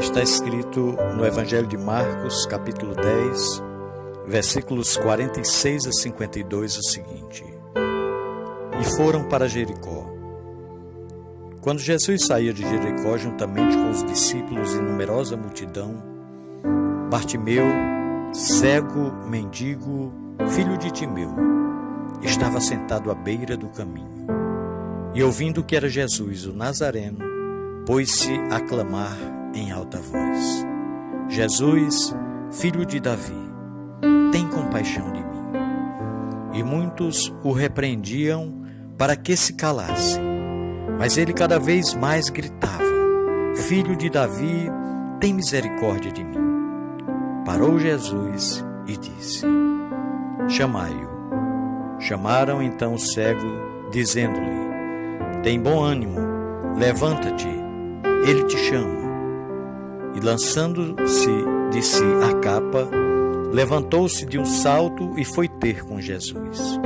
Está escrito no Evangelho de Marcos, capítulo 10, versículos 46 a 52, o seguinte: E foram para Jericó. Quando Jesus saía de Jericó, juntamente com os discípulos e numerosa multidão, Bartimeu, cego, mendigo, filho de Timeu, estava sentado à beira do caminho. E ouvindo que era Jesus, o Nazareno, pôs-se a clamar em alta voz: Jesus, filho de Davi, tem compaixão de mim. E muitos o repreendiam para que se calasse, mas ele cada vez mais gritava: Filho de Davi, tem misericórdia de mim. Parou Jesus e disse: Chamai-o. Chamaram então o cego, dizendo-lhe: Tem bom ânimo, levanta-te, ele te chama. E lançando-se de si a capa, levantou-se de um salto e foi ter com Jesus.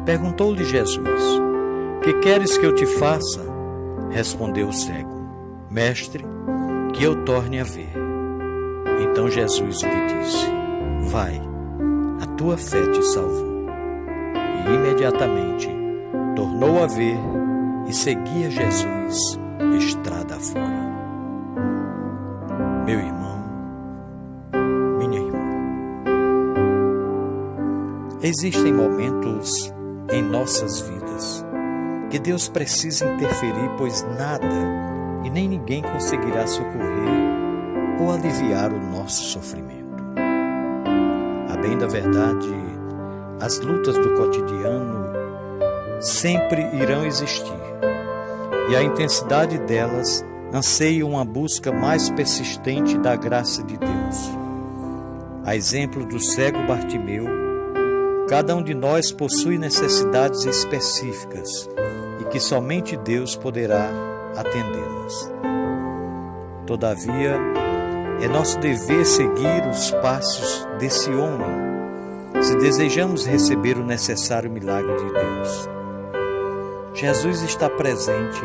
Perguntou-lhe Jesus: Que queres que eu te faça? Respondeu o cego: Mestre, que eu torne a ver. Então Jesus lhe disse: Vai, a tua fé te salvou. E imediatamente tornou a ver e seguia Jesus estrada fora. Meu irmão, minha irmã, existem momentos em nossas vidas que Deus precisa interferir, pois nada e nem ninguém conseguirá socorrer ou aliviar o nosso sofrimento. A bem da verdade, as lutas do cotidiano sempre irão existir, e a intensidade delas anseia uma busca mais persistente da graça de Deus. A exemplo do cego Bartimeu, cada um de nós possui necessidades específicas e que somente Deus poderá atendê-las. Todavia, é nosso dever seguir os passos desse homem, se desejamos receber o necessário milagre de Deus. Jesus está presente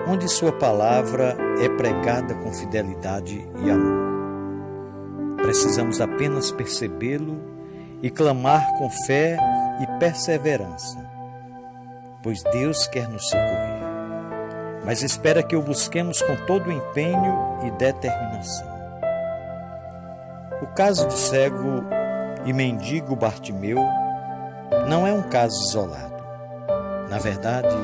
onde sua palavra é pregada com fidelidade e amor. Precisamos apenas percebê-lo e clamar com fé e perseverança, pois Deus quer nos socorrer, mas espera que o busquemos com todo o empenho e determinação. O caso do cego e mendigo Bartimeu não é um caso isolado. Na verdade,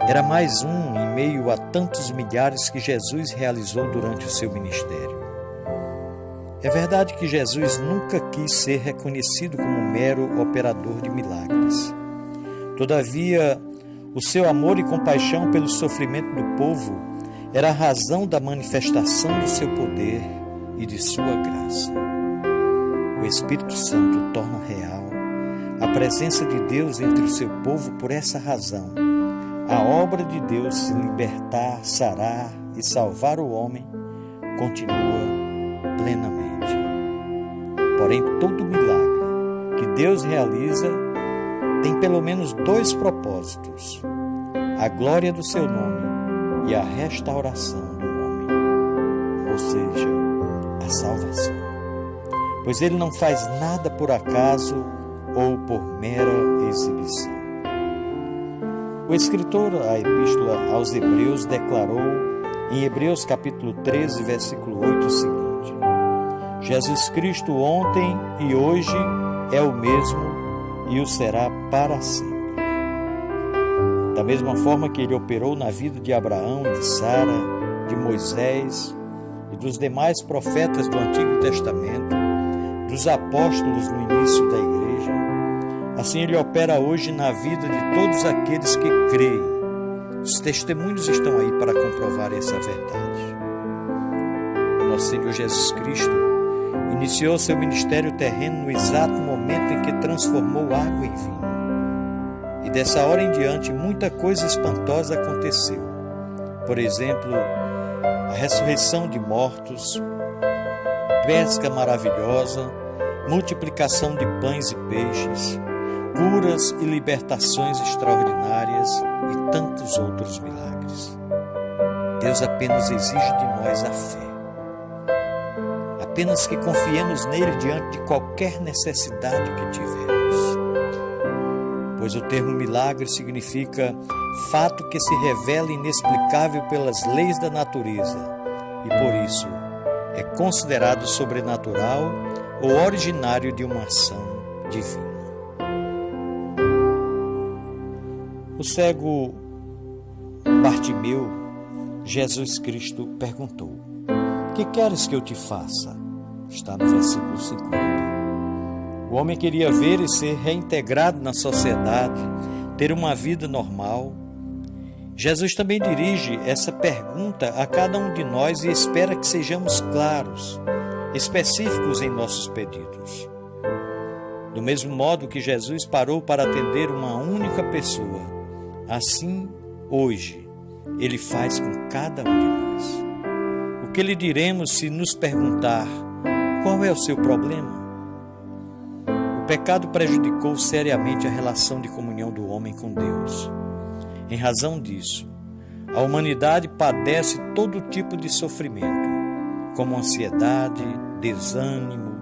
era mais um em meio a tantos milhares que Jesus realizou durante o seu ministério. É verdade que Jesus nunca quis ser reconhecido como um mero operador de milagres. Todavia, o seu amor e compaixão pelo sofrimento do povo era a razão da manifestação do seu poder e de sua graça. O Espírito Santo torna real a presença de Deus entre o seu povo. Por essa razão, a obra de Deus se libertar, sarar e salvar o homem continua plenamente. Porém, todo milagre que Deus realiza tem pelo menos dois propósitos: a glória do seu nome e a restauração do homem, ou seja, a salvação. Pois ele não faz nada por acaso ou por mera exibição. O escritor à Epístola aos Hebreus declarou em Hebreus capítulo 13, versículo 8 o seguinte: Jesus Cristo ontem e hoje é o mesmo e o será para sempre. Da mesma forma que ele operou na vida de Abraão e de Sara, de Moisés e dos demais profetas do Antigo Testamento, dos apóstolos no início da igreja, assim ele opera hoje na vida de todos aqueles que creem. Os testemunhos estão aí para comprovar essa verdade. Nosso Senhor Jesus Cristo iniciou seu ministério terreno no exato momento em que transformou água em vinho. E dessa hora em diante, muita coisa espantosa aconteceu. Por exemplo, a ressurreição de mortos, pesca maravilhosa, multiplicação de pães e peixes, curas e libertações extraordinárias e tantos outros milagres. Deus apenas exige de nós a fé. apenas que confiemos nele diante de qualquer necessidade que tivermos. Pois o termo milagre significa fato que se revela inexplicável pelas leis da natureza e, por isso, é considerado sobrenatural ou originário de uma ação divina. O cego Bartimeu, Jesus Cristo perguntou: "Que queres que eu te faça?" Está no versículo 50. O homem queria ver e ser reintegrado na sociedade, ter uma vida normal. Jesus também dirige essa pergunta a cada um de nós e espera que sejamos claros, específicos em nossos pedidos. Do mesmo modo que Jesus parou para atender uma única pessoa, assim, hoje, Ele faz com cada um de nós. O que lhe diremos se nos perguntar: qual é o seu problema? O pecado prejudicou seriamente a relação de comunhão do homem com Deus. Em razão disso, a humanidade padece todo tipo de sofrimento, como ansiedade, desânimo,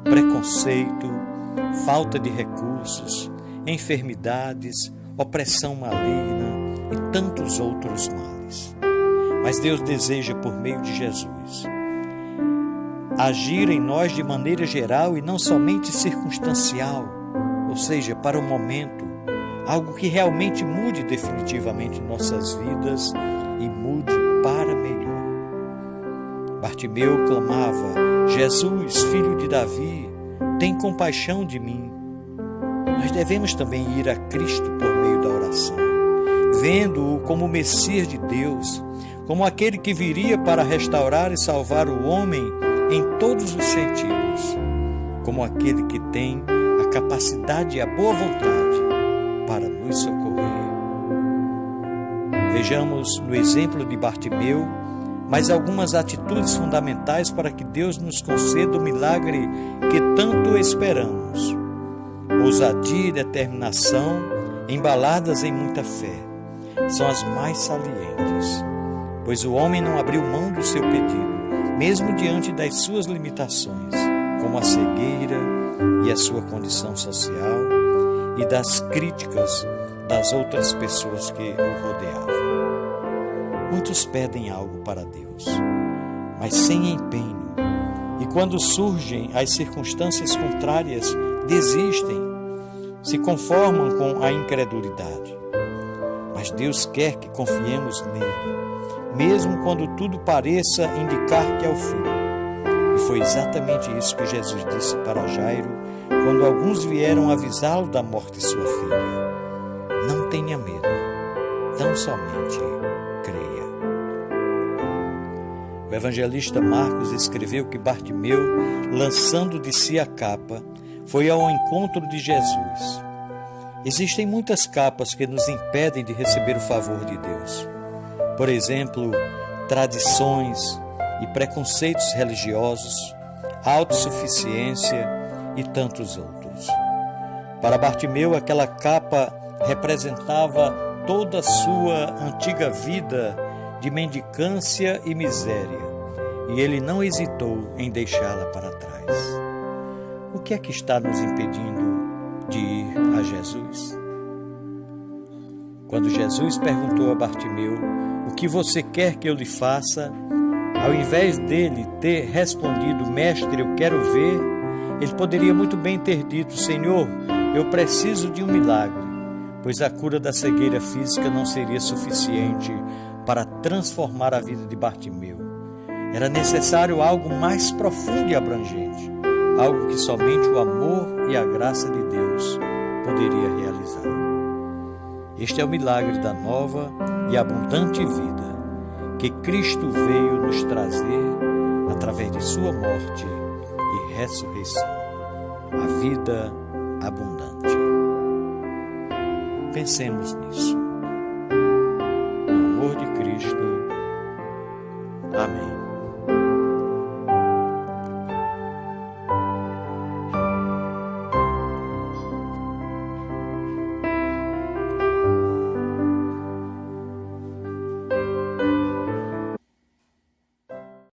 preconceito, falta de recursos, enfermidades, opressão maligna e tantos outros males. Mas Deus deseja, por meio de Jesus, agir em nós de maneira geral e não somente circunstancial, ou seja, para o momento, algo que realmente mude definitivamente nossas vidas e mude para melhor. Bartimeu clamava: "Jesus, filho de Davi, tem compaixão de mim." Nós devemos também ir a Cristo por meio da oração, vendo-o como o Messias de Deus, como aquele que viria para restaurar e salvar o homem em todos os sentidos, como aquele que tem a capacidade e a boa vontade para nos socorrer. Vejamos no exemplo de Bartimeu mais algumas atitudes fundamentais para que Deus nos conceda o milagre que tanto esperamos. Ousadia e determinação, embaladas em muita fé, são as mais salientes, pois o homem não abriu mão do seu pedido, mesmo diante das suas limitações, como a cegueira e a sua condição social e das críticas das outras pessoas que o rodeavam. Muitos pedem algo para Deus, mas sem empenho, e quando surgem as circunstâncias contrárias, desistem, se conformam com a incredulidade. Mas Deus quer que confiemos nele, mesmo quando tudo pareça indicar que é o fim. E foi exatamente isso que Jesus disse para Jairo, quando alguns vieram avisá-lo da morte de sua filha: "Não tenha medo, tão somente creia." O evangelista Marcos escreveu que Bartimeu, lançando de si a capa, foi ao encontro de Jesus. Existem muitas capas que nos impedem de receber o favor de Deus. Por exemplo, tradições e preconceitos religiosos, autossuficiência e tantos outros. Para Bartimeu, aquela capa representava toda a sua antiga vida de mendicância e miséria, e ele não hesitou em deixá-la para trás. O que é que está nos impedindo de ir a Jesus? Quando Jesus perguntou a Bartimeu: "O que você quer que eu lhe faça?", ao invés dele ter respondido: "Mestre, eu quero ver", ele poderia muito bem ter dito: "Senhor, eu preciso de um milagre", pois a cura da cegueira física não seria suficiente para transformar a vida de Bartimeu. Era necessário algo mais profundo e abrangente, algo que somente o amor e a graça de Deus poderia realizar. Este é o milagre da nova e abundante vida que Cristo veio nos trazer através de sua morte e ressurreição, a vida abundante. Pensemos nisso. No amor de Cristo. Amém.